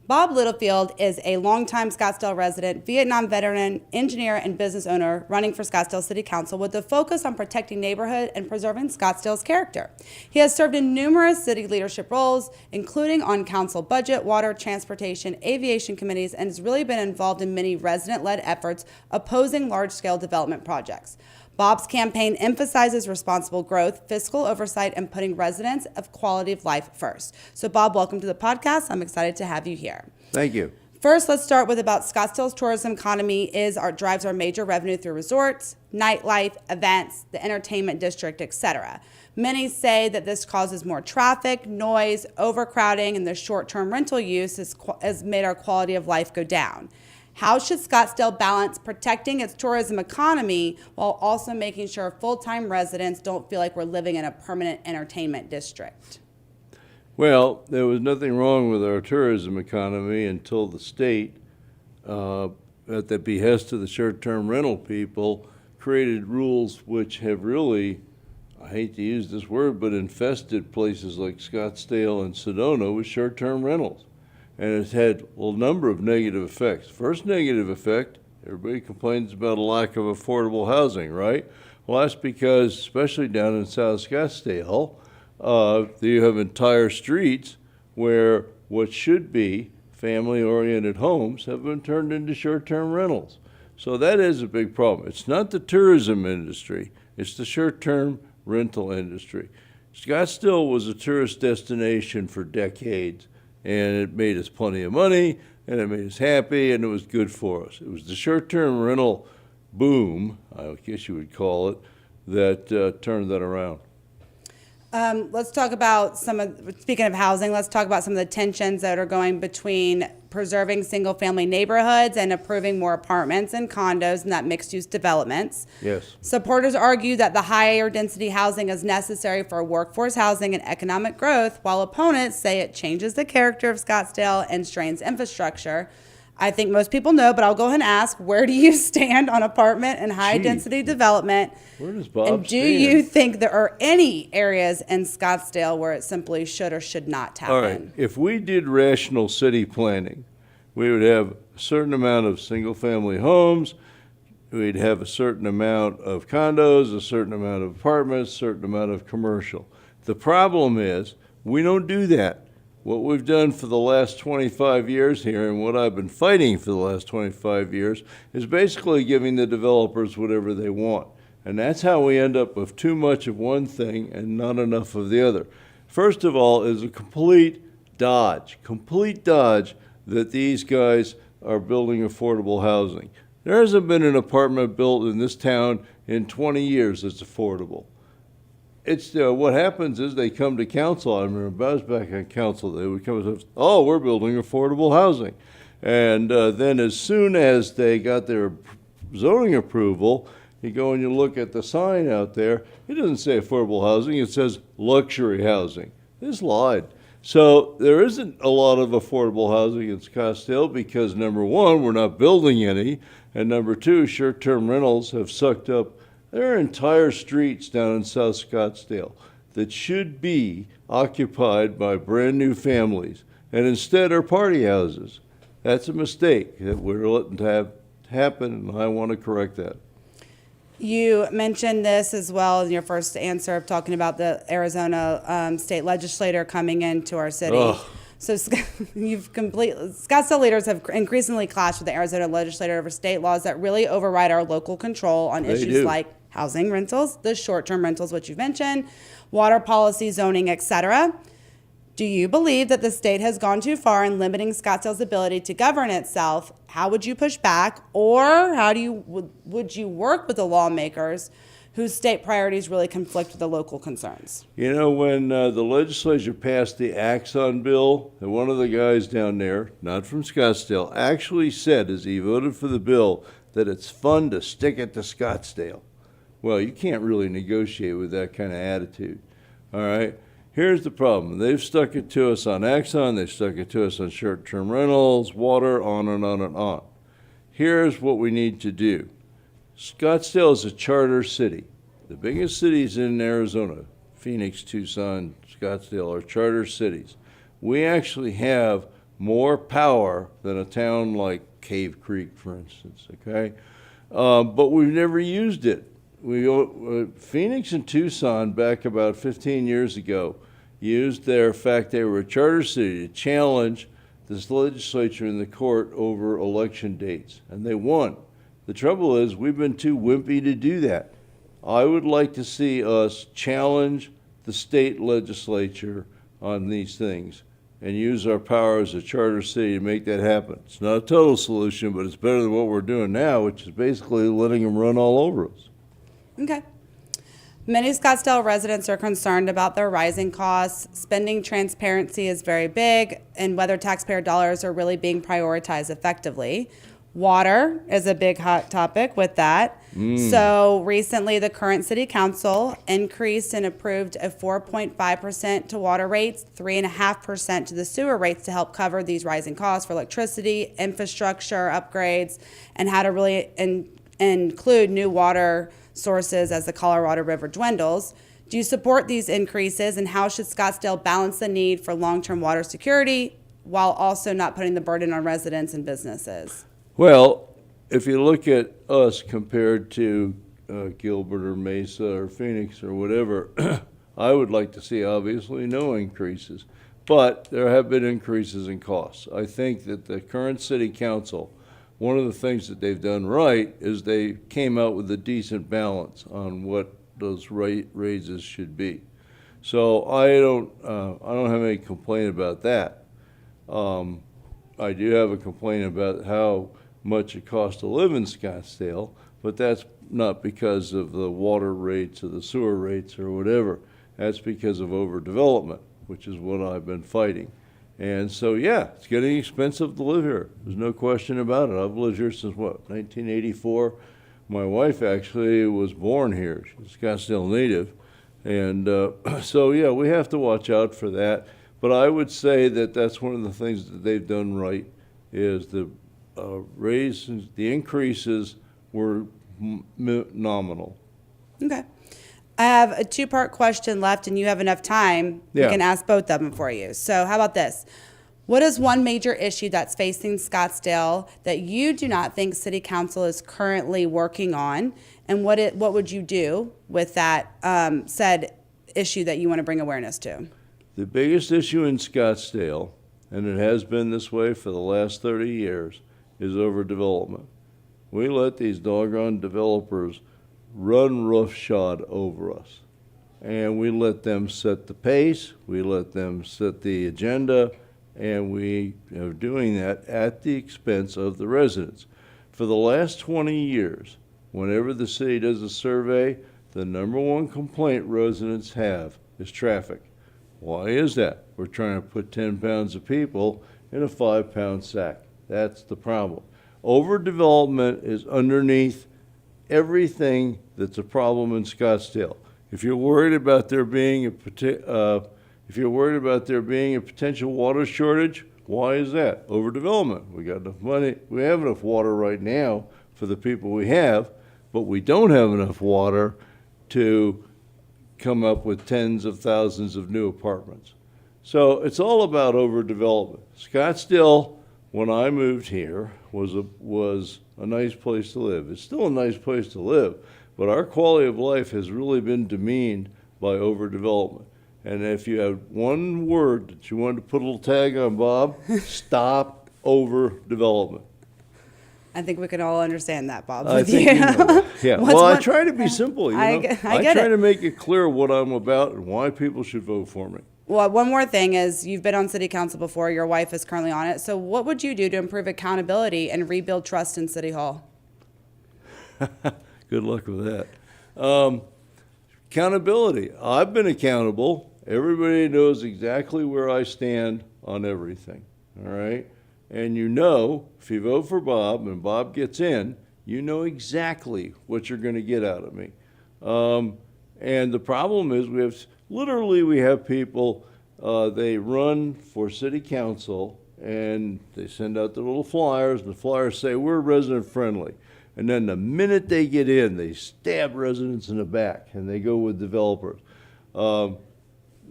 Bob Littlefield is a longtime Scottsdale resident, Vietnam veteran, engineer, and business owner running for Scottsdale City Council with a focus on protecting neighborhood and preserving Scottsdale's character. He has served in numerous city leadership roles, including on council budget, water, transportation, aviation committees, and has really been involved in many resident-led efforts opposing large-scale development projects. Bob's campaign emphasizes responsible growth, fiscal oversight, and putting residents of quality of life first. So, Bob, welcome to the podcast. I'm excited to have you here. Thank you. First, let's start with about Scottsdale's tourism economy drives our major revenue through resorts, nightlife, events, the entertainment district, etc. Many say that this causes more traffic, noise, overcrowding, and the short-term rental use has made our quality of life go down. How should Scottsdale balance protecting its tourism economy while also making sure full-time residents don't feel like we're living in a permanent entertainment district? Well, there was nothing wrong with our tourism economy until the state, at the behest of the short-term rental people, created rules which have really, I hate to use this word, but infested places like Scottsdale and Sedona with short-term rentals. And it's had a number of negative effects. First negative effect, everybody complains about a lack of affordable housing, right? Well, that's because, especially down in South Scottsdale, you have entire streets where what should be family-oriented homes have been turned into short-term rentals. So that is a big problem. It's not the tourism industry, it's the short-term rental industry. Scottsdale was a tourist destination for decades, and it made us plenty of money, and it made us happy, and it was good for us. It was the short-term rental boom, I guess you would call it, that turned that around. Let's talk about speaking of housing, let's talk about some of the tensions that are going between preserving single-family neighborhoods and approving more apartments and condos and that mixed-use developments. Yes. Supporters argue that the higher density housing is necessary for workforce housing and economic growth, while opponents say it changes the character of Scottsdale and strains infrastructure. I think most people know, but I'll go ahead and ask, where do you stand on apartment and high-density development? Where does Bob And do stand? you think there are any areas in Scottsdale where it simply should or should not happen? All right, if we did rational city planning, we would have a certain amount of single-family homes, we'd have a certain amount of condos, a certain amount of apartments, a certain amount of commercial. The problem is, we don't do that. What we've done for the last 25 years here, and what I've been fighting for the last 25 years, is basically giving the developers whatever they want. And that's how we end up with too much of one thing and not enough of the other. First of all, is a complete dodge that these guys are building affordable housing. There hasn't been an apartment built in this town in 20 years that's affordable. It's what happens is they come to council. I remember I was back on council. They would come and say, "Oh, we're building affordable housing," and then as soon as they got their zoning approval, you go and you look at the sign out there. It doesn't say affordable housing. It says luxury housing. They just lied. So there isn't a lot of affordable housing in Scottsdale because, number one, we're not building any, and number two, short-term rentals have sucked up. There are entire streets down in South Scottsdale that should be occupied by brand new families and instead are party houses. That's a mistake that we're letting to have happen, and I want to correct that. You mentioned this as well in your first answer of talking about the Arizona state legislator coming into our city. Ugh. So Scottsdale leaders have increasingly clashed with the Arizona legislator over state laws that really override our local control on issues like housing rentals, the short-term rentals, which you've mentioned, water policy, zoning, etc. Do you believe that the state has gone too far in limiting Scottsdale's ability to govern itself? How would you push back, or would you work with the lawmakers whose state priorities really conflict with the local concerns? You know, when the legislature passed the Axon bill, and one of the guys down there, not from Scottsdale, actually said as he voted for the bill that it's fun to stick it to Scottsdale. Well, you can't really negotiate with that kind of attitude, all right? Here's the problem. They've stuck it to us on Axon. They've stuck it to us on short-term rentals, water, on and on and on. Here's what we need to do. Scottsdale is a charter city. The biggest cities in Arizona, Phoenix, Tucson, Scottsdale, are charter cities. We actually have more power than a town like Cave Creek, for instance, okay? But we've never used it. Phoenix and Tucson, back about 15 years ago, used their fact they were a charter city to challenge this legislature in the court over election dates, and they won. The trouble is we've been too wimpy to do that. I would like to see us challenge the state legislature on these things and use our power as a charter city to make that happen. It's not a total solution, but it's better than what we're doing now, which is basically letting them run all over us. Okay. Many Scottsdale residents are concerned about their rising costs. Spending transparency is very big, and whether taxpayer dollars are really being prioritized effectively. Water is a big hot topic with that. So recently, the current city council increased and approved a 4.5% to water rates, 3.5% to the sewer rates to help cover these rising costs for electricity, infrastructure upgrades, and how to really include new water sources as the Colorado River dwindles. Do you support these increases, and how should Scottsdale balance the need for long-term water security while also not putting the burden on residents and businesses? Well, if you look at us compared to Gilbert or Mesa or Phoenix or whatever, I would like to see obviously no increases. But there have been increases in costs. I think that the current city council, one of the things that they've done right is they came out with a decent balance on what those raises should be. So I don't have any complaint about that. I do have a complaint about how much it costs to live in Scottsdale, but that's not because of the water rates or the sewer rates or whatever. That's because of overdevelopment, which is what I've been fighting. And so, yeah, it's getting expensive to live here. There's no question about it. I've lived here since, 1984? My wife actually was born here. She's a Scottsdale native. And so, yeah, we have to watch out for that. But I would say that that's one of the things that they've done right is the raises, the increases were nominal. Okay. I have a two-part question left, and you have enough time. Yeah. We can ask both of them for you. So how about this? What is one major issue that's facing Scottsdale that you do not think City Council is currently working on? And what would you do with that said issue that you want to bring awareness to? The biggest issue in Scottsdale, and it has been this way for the last 30 years, is overdevelopment. We let these doggone developers run roughshod over us. And we let them set the pace, we let them set the agenda, and we are doing that at the expense of the residents. For the last 20 years, whenever the city does a survey, the number one complaint residents have is traffic. Why is that? We're trying to put 10 pounds of people in a 5-pound sack. That's the problem. Overdevelopment is underneath everything that's a problem in Scottsdale. If you're worried about there being a potential water shortage, why is that? Overdevelopment. We got enough money. We have enough water right now for the people we have, but we don't have enough water to come up with tens of thousands of new apartments. So it's all about overdevelopment. Scottsdale, when I moved here, was a nice place to live. It's still a nice place to live, but our quality of life has really been demeaned by overdevelopment. And if you had one word that you wanted to put a little tag on, Bob, stop overdevelopment. I think we can all understand that, Bob. I With think you. you know. Yeah. Well, I try to be simple. I get try it. to make it clear what I'm about and why people should vote for me. Well, one more thing is you've been on City Council before. Your wife is currently on it. So what would you do to improve accountability and rebuild trust in City Hall? Good luck with that. Accountability. I've been accountable. Everybody knows exactly where I stand on everything. All right? And you know, if you vote for Bob and Bob gets in, you know exactly what you're going to get out of me. And the problem is we have people, they run for city council and they send out the little flyers, and the flyers say, we're resident friendly. And then the minute they get in, they stab residents in the back and they go with developers.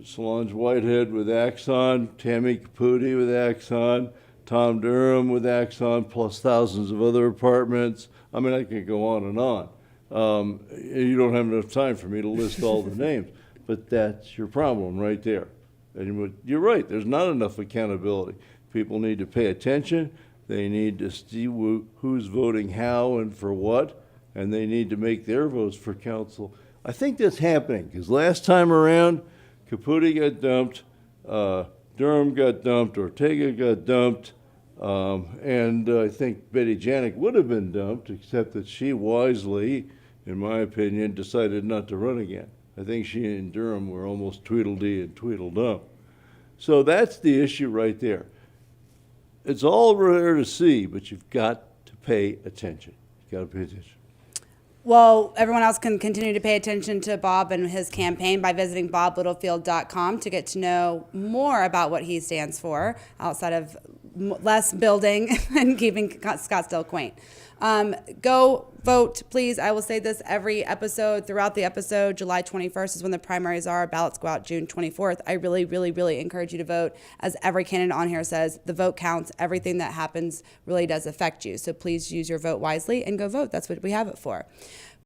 Solange Whitehead with Axon, Tammy Caputi with Axon, Tom Durham with Axon, plus thousands of other apartments. I mean, I could go on and on. You don't have enough time for me to list all the names, but that's your problem right there. And you're right, there's not enough accountability. People need to pay attention. They need to see who's voting how and for what, and they need to make their votes for council. I think that's happening, because last time around, Caputi got dumped, Durham got dumped, Ortega got dumped, and I think Betty Janik would have been dumped, except that she wisely, in my opinion, decided not to run again. I think she and Durham were almost Tweedledee and Tweedledum. So that's the issue right there. It's all there to see, but you've got to pay attention. You've got to pay attention. Well, everyone else can continue to pay attention to Bob and his campaign by visiting boblittlefield.com to get to know more about what he stands for outside of less building and keeping Scottsdale quaint. Go vote, please. I will say this every episode, throughout the episode. July 21st is when the primaries are. Ballots go out June 24th. I really, really, really encourage you to vote. As every candidate on here says, the vote counts. Everything that happens really does affect you. So please use your vote wisely and go vote. That's what we have it for.